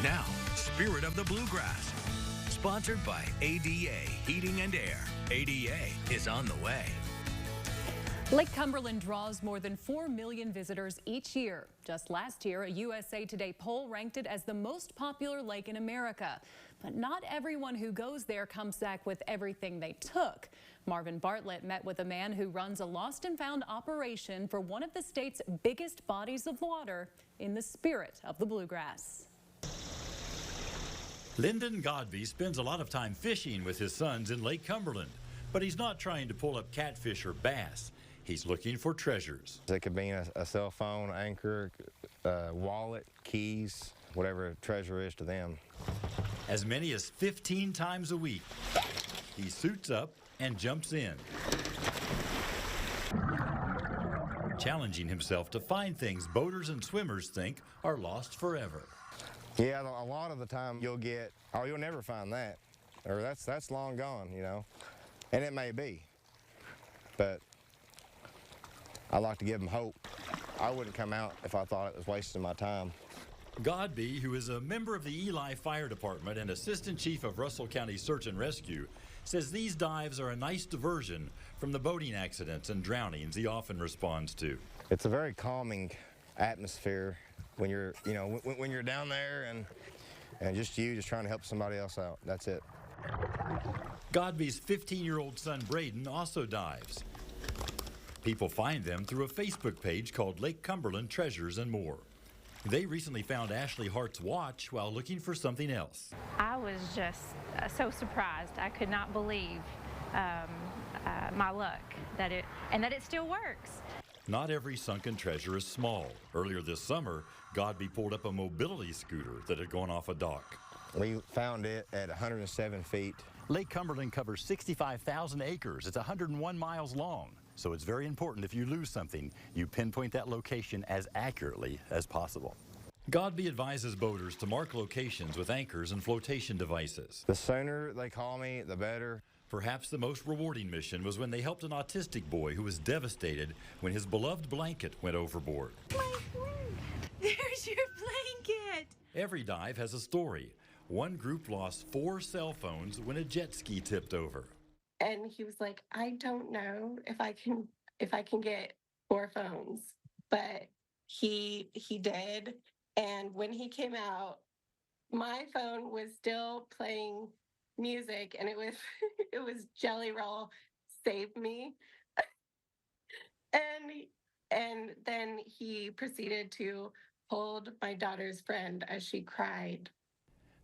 Now, Spirit of the Bluegrass. Sponsored by ADA Heating and Air. ADA is on the way. Lake Cumberland draws more than 4 million visitors each year. Just last year, a USA Today poll ranked it as the most popular lake in America. But not everyone who goes there comes back with everything they took. Marvin Bartlett met with a man who runs a lost and found operation for one of the state's biggest bodies of water in the spirit of the bluegrass. Lyndon Godby spends a lot of time fishing with his sons in Lake Cumberland, but he's not trying to pull up catfish or bass. He's looking for treasures. It could be a cell phone, anchor, wallet, keys, whatever treasure is to them. As many as 15 times a week, he suits up and jumps in, challenging himself to find things boaters and swimmers think are lost forever. Yeah, a lot of the time you'll get, oh, you'll never find that, or that's long gone, you know, and it may be, but I like to give them hope. I wouldn't come out if I thought it was wasting my time. Godby, who is a member of the Ely Fire Department and Assistant Chief of Russell County Search and Rescue, says these dives are a nice diversion from the boating accidents and drownings he often responds to. It's a very calming atmosphere when you're, when you're down there and just trying to help somebody else out. That's it. Godby's 15-year-old son Braden also dives. People find them through a Facebook page called Lake Cumberland Treasures and More. They recently found Ashley Hart's watch while looking for something else. I was just so surprised. I could not believe my luck that it still works. Not every sunken treasure is small. Earlier this summer, Godby pulled up a mobility scooter that had gone off a dock. We found it at 107 feet. Lake Cumberland covers 65,000 acres. It's 101 miles long. So it's very important if you lose something, you pinpoint that location as accurately as possible. Godby advises boaters to mark locations with anchors and flotation devices. The sooner they call me, the better. Perhaps the most rewarding mission was when they helped an autistic boy who was devastated when his beloved blanket went overboard. There's your blanket. Every dive has a story. One group lost 4 cell phones when a jet ski tipped over. And he was like, I don't know if I can get 4 phones, but he did. And when he came out, my phone was still playing music, and it was Jelly Roll Save Me. and then he proceeded to hold my daughter's friend as she cried.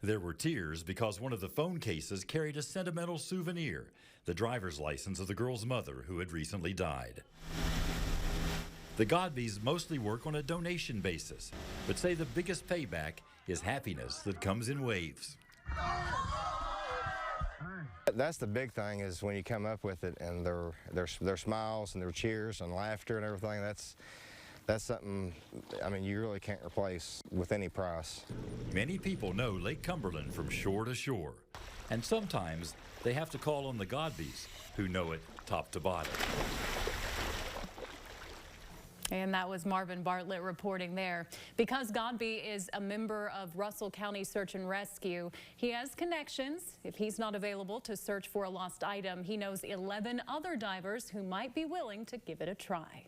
There were tears because one of the phone cases carried a sentimental souvenir, the driver's license of the girl's mother who had recently died. The Godbys mostly work on a donation basis, but say the biggest payback is happiness that comes in waves. That's the big thing, is when you come up with it and their smiles and their cheers and laughter and everything. That's something, I mean, you really can't replace with any price. Many people know Lake Cumberland from shore to shore, and sometimes they have to call on the Godbys, who know it top to bottom. And that was Marvin Bartlett reporting there. Because Godby is a member of Russell County Search and Rescue, he has connections. If he's not available to search for a lost item, he knows 11 other divers who might be willing to give it a try.